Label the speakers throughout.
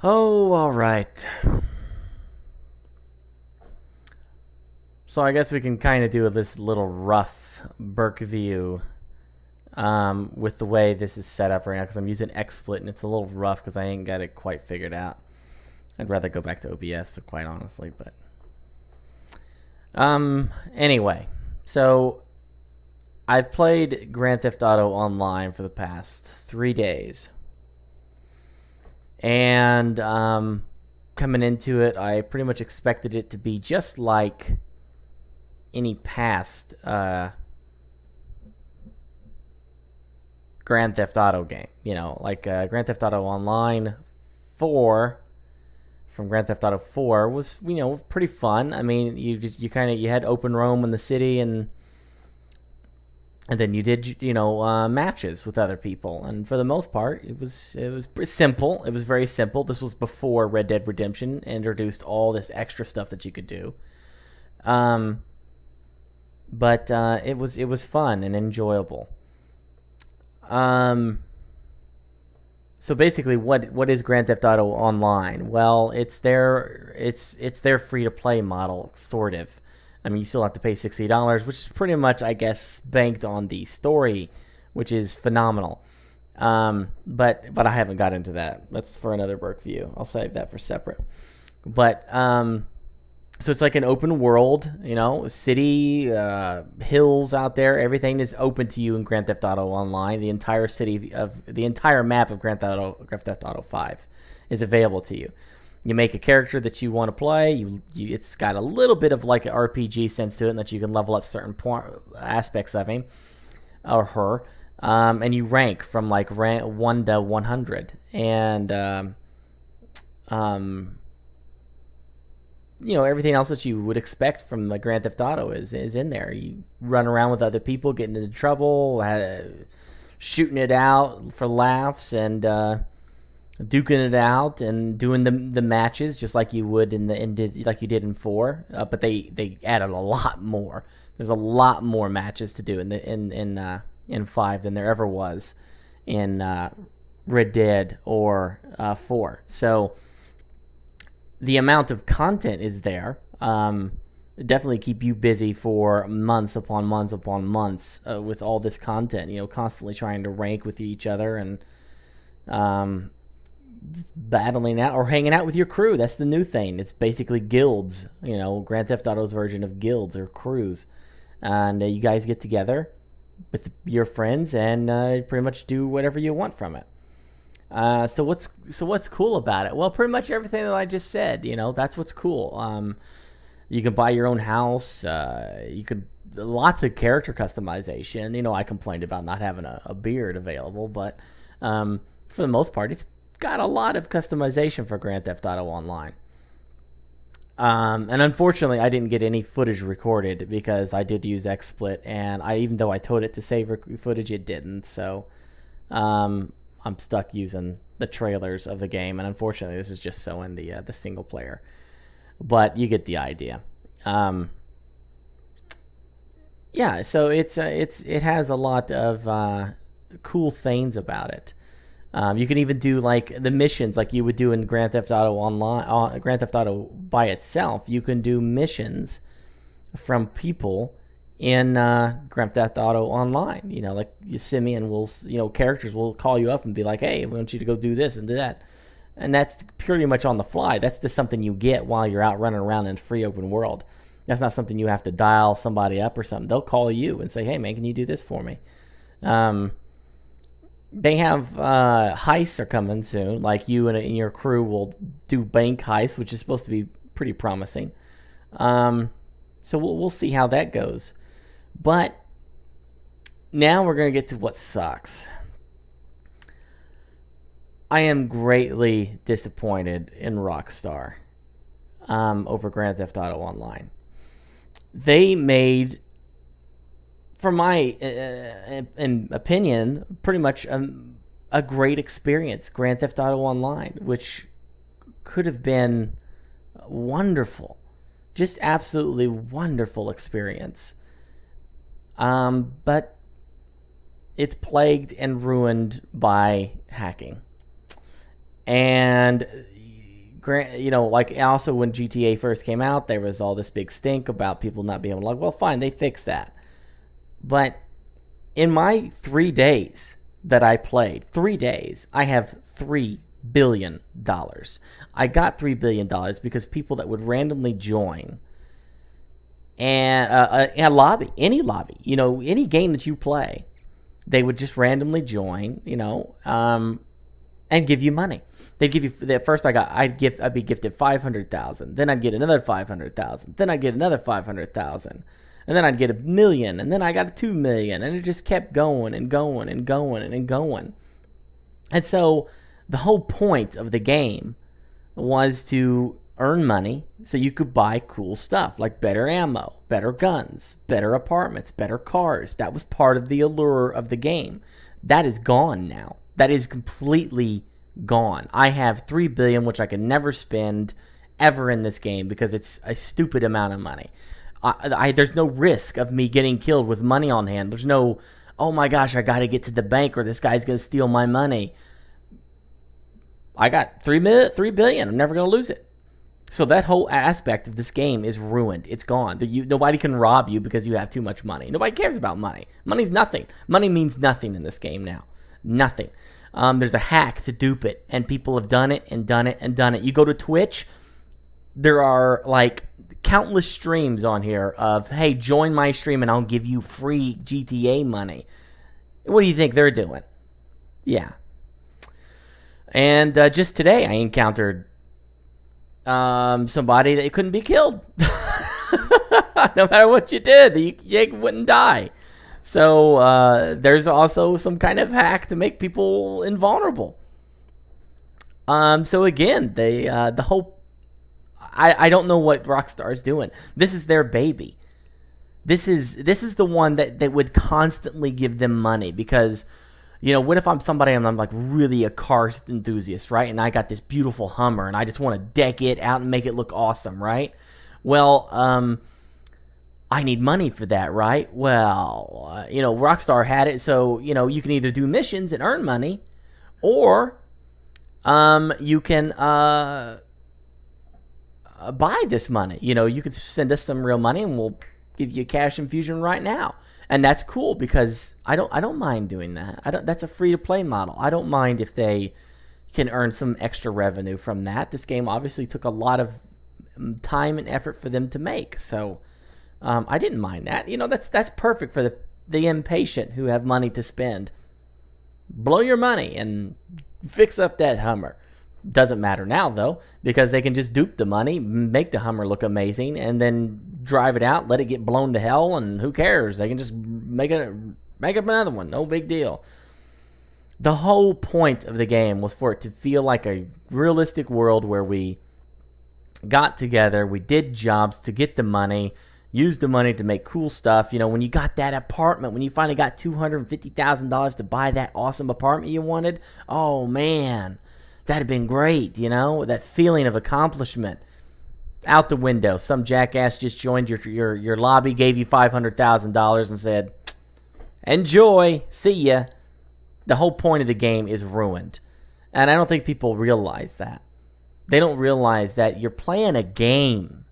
Speaker 1: Oh, all right. So I guess we can kind of do this little rough BurkeView with the way this is set up right now because I'm using XSplit and it's a little rough because I ain't got it quite figured out. I'd rather go back to OBS, quite honestly, but anyway, so I've played Grand Theft Auto Online for the past 3 days, and coming into it, I pretty much expected it to be just like any past Grand Theft Auto game. You know, like Grand Theft Auto Online 4 from Grand Theft Auto 4 was, pretty fun. I mean, you had open roam in the city, and then you did matches with other people, and for the most part it was simple. It was very simple. This was before Red Dead Redemption introduced all this extra stuff that you could do. But it was fun and enjoyable. So basically, what is Grand Theft Auto Online? Well, it's their free to play model, sort of. I mean, you still have to pay $60, which is pretty much, I guess, banked on the story, which is phenomenal. But I haven't got into that. That's for another BurkeView. I'll save that for separate. But so it's like an open world, city, hills out there. Everything is open to you in Grand Theft Auto Online. The entire map of Grand Theft Auto 5 is available to you. You make a character that you want to play. It's got a little bit of like an RPG sense to it, in that you can level up certain aspects of him or her, and you rank from like rank 1 to 100, and everything else that you would expect from the Grand Theft Auto is in there. You run around with other people, getting into trouble, shooting it out for laughs, and duking it out, and doing the matches just like you would like you did in 4. But they added a lot more. There's a lot more matches to do in 5 than there ever was in Red Dead or 4. So the amount of content is there. Definitely keep you busy for months upon months upon months with all this content. Constantly trying to rank with each other, and battling out or hanging out with your crew. That's the new thing. It's basically guilds. Grand Theft Auto's version of guilds or crews, and you guys get together with your friends and pretty much do whatever you want from it. So what's cool about it? Well, pretty much everything that I just said. That's what's cool. You can buy your own house. You could lots of character customization. I complained about not having a beard available, but for the most part, it's got a lot of customization for Grand Theft Auto Online. And unfortunately, I didn't get any footage recorded because I did use XSplit, and even though I told it to save footage, it didn't. So I'm stuck using the trailers of the game, and unfortunately, this is just so in the single player. But you get the idea. Yeah, so it has a lot of cool things about it. You can even do like the missions like you would do in Grand Theft Auto Online, Grand Theft Auto by itself. You can do missions from people in Grand Theft Auto Online. Like Simeon will, characters will call you up and be like, "Hey, we want you to go do this and do that," and that's purely much on the fly. That's just something you get while you're out running around in free open world. That's not something you have to dial somebody up or something. They'll call you and say, "Hey, man, can you do this for me?" They have heists are coming soon. Like you and your crew will do bank heists, which is supposed to be pretty promising. So we'll see how that goes. But now we're going to get to what sucks. I am greatly disappointed in Rockstar over Grand Theft Auto Online. They made, for my opinion, pretty much a great experience, Grand Theft Auto Online, which could have been wonderful. Just absolutely wonderful experience. But it's plagued and ruined by hacking. And like also when GTA first came out, there was all this big stink about people not being able to log. Well, fine, they fixed that. But in my 3 days that I played, 3 days, I have $3 billion. I got $3 billion because people that would randomly join and a lobby, any lobby, any game that you play, they would just randomly join, and give you money. They'd give you. At first, I'd be gifted 500,000. Then I'd get another 500,000. Then I'd get another 500,000, and then I'd get $1 million, and then I got $2 million, and it just kept going and going and going and going. And so, the whole point of the game was to earn money so you could buy cool stuff like better ammo, better guns, better apartments, better cars. That was part of the allure of the game. That is gone now. That is completely gone. I have $3 billion, which I can never spend ever in this game because it's a stupid amount of money. There's no risk of me getting killed with money on hand. There's no, oh my gosh, I got to get to the bank or this guy's going to steal my money. I got $3 billion. I'm never going to lose it. So that whole aspect of this game is ruined. It's gone. Nobody can rob you because you have too much money. Nobody cares about money. Money's nothing. Money means nothing in this game now. Nothing. There's a hack to dupe it, and people have done it and done it and done it. You go to Twitch, there are like countless streams on here of, hey, join my stream and I'll give you free GTA money. What do you think they're doing? Yeah. And just today I encountered somebody that couldn't be killed. No matter what you did, you wouldn't die. So there's also some kind of hack to make people invulnerable. So again, the whole I don't know what Rockstar is doing. This is their baby. This is the one that would constantly give them money because, what if I'm somebody and I'm like really a car enthusiast, right? And I got this beautiful Hummer and I just want to deck it out and make it look awesome, right? Well, I need money for that, right? Well, Rockstar had it, so, you can either do missions and earn money, or you can buy this money. You could send us some real money and we'll give you a cash infusion right now. And that's cool because I don't mind doing that. That's a free-to-play model. I don't mind if they can earn some extra revenue from that. This game obviously took a lot of time and effort for them to make, so I didn't mind that. That's perfect for the impatient who have money to spend. Blow your money and fix up that Hummer. Doesn't matter now, though, because they can just dupe the money, make the Hummer look amazing, and then drive it out, let it get blown to hell, and who cares? They can just make up another one. No big deal. The whole point of the game was for it to feel like a realistic world where we got together, we did jobs to get the money, used the money to make cool stuff. When you got that apartment, when you finally got $250,000 to buy that awesome apartment you wanted, oh man, that'd have been great, that feeling of accomplishment. Out the window, some jackass just joined your lobby, gave you $500,000 and said, enjoy, see ya. The whole point of the game is ruined. And I don't think people realize that. They don't realize that you're playing a game,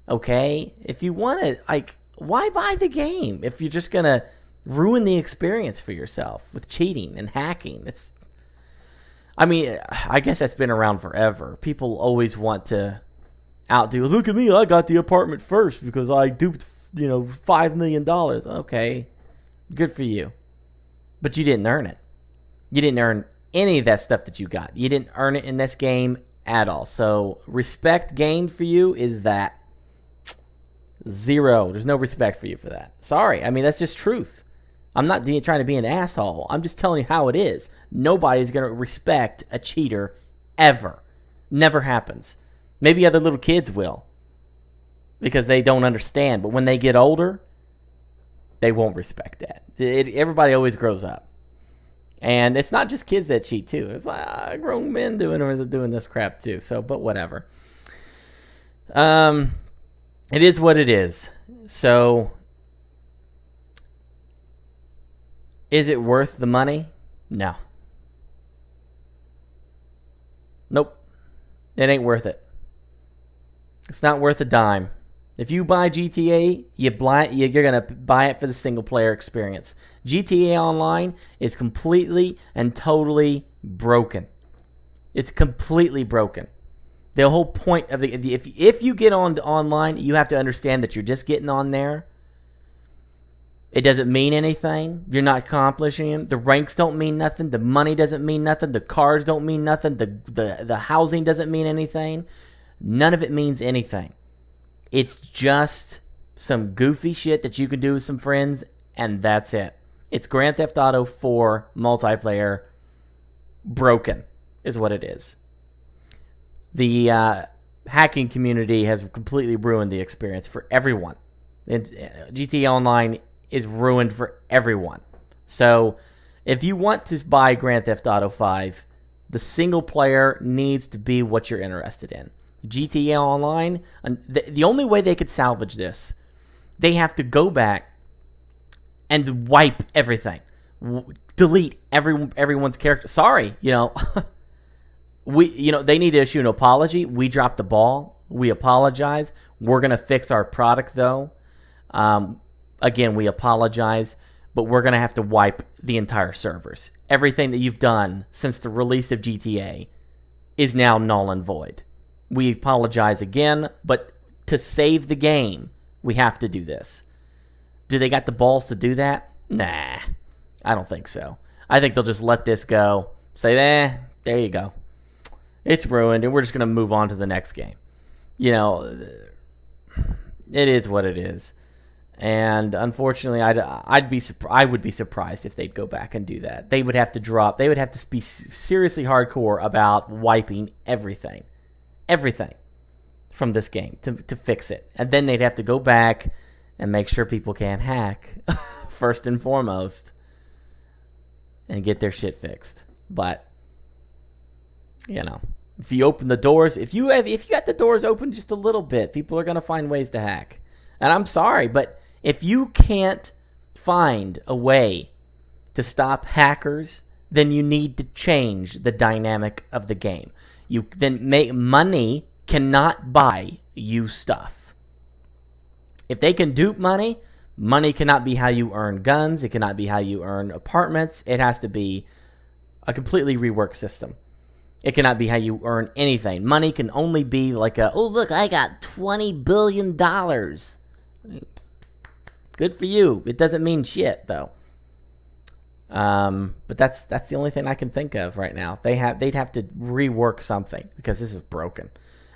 Speaker 1: okay? If you want to, why buy the game if you're just going to ruin the experience for yourself with cheating and hacking? I guess that's been around forever. People always want to outdo. Look at me, I got the apartment first because I duped, $5 million. Okay, good for you. But you didn't earn it. You didn't earn any of that stuff that you got. You didn't earn it in this game at all. So respect gained for you is that 0. There's no respect for you for that. Sorry. That's just truth. I'm not trying to be an asshole. I'm just telling you how it is. Nobody's going to respect a cheater ever. Never happens. Maybe other little kids will because they don't understand. But when they get older, they won't respect that. Everybody always grows up. And it's not just kids that cheat, too. It's like grown men doing this crap, too. So, but whatever. It is what it is. So, is it worth the money? No. Nope. It ain't worth it. It's not worth a dime. If you buy GTA, you're going to buy it for the single-player experience. GTA Online is completely and totally broken. It's completely broken. The whole point of if you get on online, you have to understand that you're just getting on there. It doesn't mean anything. You're not accomplishing it. The ranks don't mean nothing. The money doesn't mean nothing. The cars don't mean nothing. The housing doesn't mean anything. None of it means anything. It's just some goofy shit that you can do with some friends, and that's it. It's Grand Theft Auto 4 multiplayer broken is what it is. The hacking community has completely ruined the experience for everyone. And GTA Online is ruined for everyone. So if you want to buy Grand Theft Auto 5, the single player needs to be what you're interested in. GTA Online, the only way they could salvage this, they have to go back and wipe everything. Delete everyone's character. Sorry, they need to issue an apology. We dropped the ball. We apologize. We're going to fix our product, though. Again, we apologize, but we're going to have to wipe the entire servers. Everything that you've done since the release of GTA is now null and void. We apologize again, but to save the game, we have to do this. Do they got the balls to do that? Nah, I don't think so. I think they'll just let this go. Say, there you go. It's ruined, and we're just going to move on to the next game. It is what it is. And unfortunately, I would be surprised if they'd go back and do that. They would have to be seriously hardcore about wiping everything from this game to fix it. And then they'd have to go back and make sure people can't hack first and foremost and get their shit fixed. But if you open the doors, if you got the doors open just a little bit, people are going to find ways to hack. And I'm sorry, but if you can't find a way to stop hackers, then you need to change the dynamic of the game. Money cannot buy you stuff. If they can dupe money cannot be how you earn guns. It cannot be how you earn apartments. It has to be a completely reworked system. It cannot be how you earn anything. Money can only be like look, I got $20 billion. Good for you. It doesn't mean shit, though. But that's the only thing I can think of right now. They'd have to rework something because this is broken.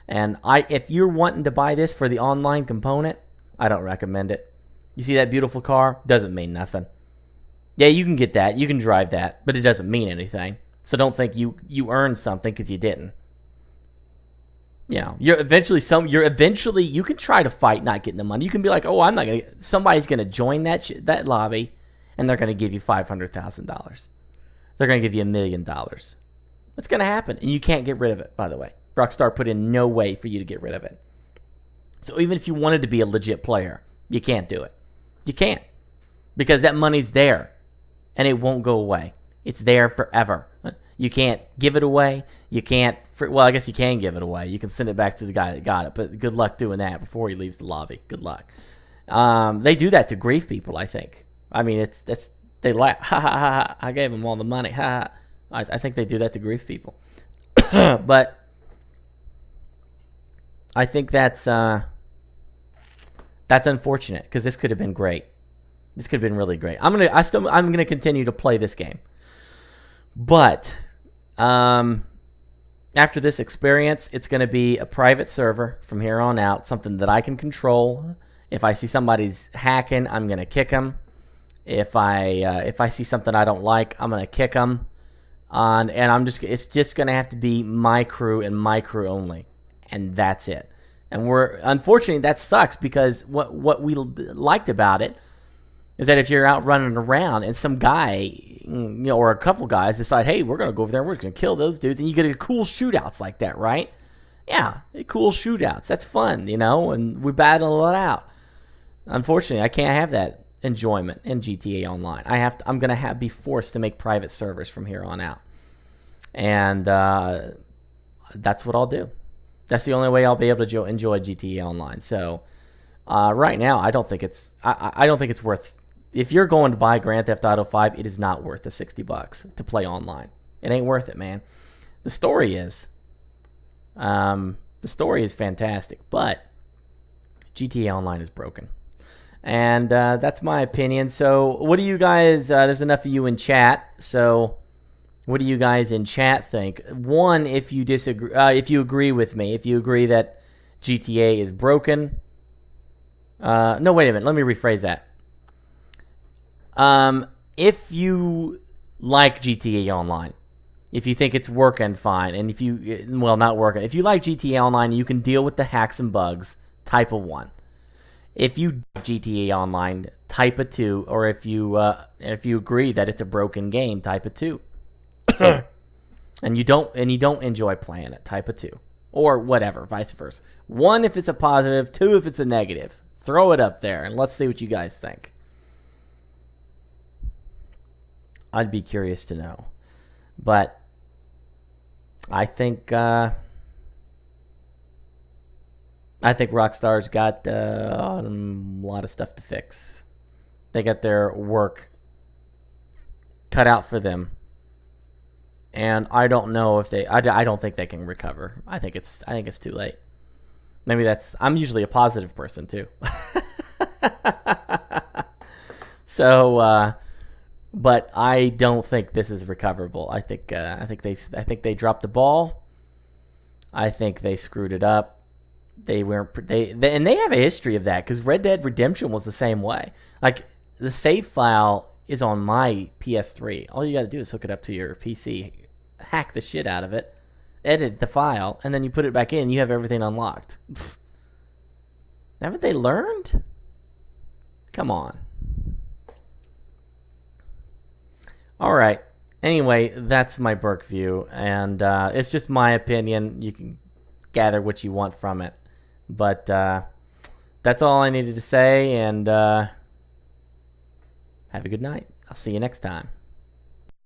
Speaker 1: And if you're wanting to buy this for the online component, I don't recommend it. You see that beautiful car? Doesn't mean nothing. Yeah, you can get that. You can drive that, but it doesn't mean anything. So don't think you earned something because you didn't. You can try to fight not getting the money. You can be like, I'm not gonna. Somebody's gonna join that lobby, and they're gonna give you $500,000. They're gonna give you $1 million. That's gonna happen, and you can't get rid of it. By the way, Rockstar put in no way for you to get rid of it. So even if you wanted to be a legit player, you can't do it. You can't, because that money's there, and it won't go away. It's there forever. You can't give it away. You can't. Well, I guess you can give it away. You can send it back to the guy that got it, but good luck doing that before he leaves the lobby. Good luck. They do that to grief people, I think. I mean, they laugh. Ha ha ha ha. I gave them all the money. Ha ha. I think they do that to grief people. But I think that's unfortunate because this could have been great. This could have been really great. I'm gonna continue to play this game, but after this experience, it's going to be a private server from here on out, something that I can control. If I see somebody's hacking, I'm going to kick them. If I see something I don't like, I'm going to kick them. And it's just going to have to be my crew and my crew only, and that's it. And unfortunately that sucks because what we liked about it is that if you're out running around and some guy, or a couple guys decide, hey, we're going to go over there and we're going to kill those dudes, and you get a cool shootouts like that, right? Yeah, cool shootouts. That's fun, and we battle it out. Unfortunately, I can't have that enjoyment in GTA Online. I'm going to be forced to make private servers from here on out. And that's what I'll do. That's the only way I'll be able to enjoy GTA Online. So right now, I don't think it's I don't think it's worth. If you're going to buy Grand Theft Auto 5, it is not worth the $60 to play online. It ain't worth it, man. The story is. The story is fantastic, but GTA Online is broken. And that's my opinion. So what do you guys, there's enough of you in chat, so what do you guys in chat think? One, if you disagree, if you agree with me, if you agree that GTA is broken. No, wait a minute, let me rephrase that. If you like GTA Online, if you think it's working fine, and if you, well, not working, if you like GTA Online, you can deal with the hacks and bugs, type of 1. If you GTA Online, type a 2, or if you agree that it's a broken game, type a 2. and you don't enjoy playing it, type a 2, or whatever, vice versa. 1 if it's a positive, 2 if it's a negative. Throw it up there, and let's see what you guys think. I'd be curious to know, but I think Rockstar's got a lot of stuff to fix. They got their work cut out for them, and I don't know if I don't think they can recover. I think it's too late. Maybe I'm usually a positive person too. So, but I don't think this is recoverable. I think they dropped the ball. I think they screwed it up. They have a history of that, because Red Dead Redemption was the same way. Like, the save file is on my PS3. All you got to do is hook it up to your PC, hack the shit out of it, edit the file, and then you put it back in. You have everything unlocked. Pfft. Haven't they learned? Come on. All right. Anyway, that's my BurkeView, and it's just my opinion. You can gather what you want from it. But that's all I needed to say, and have a good night. I'll see you next time.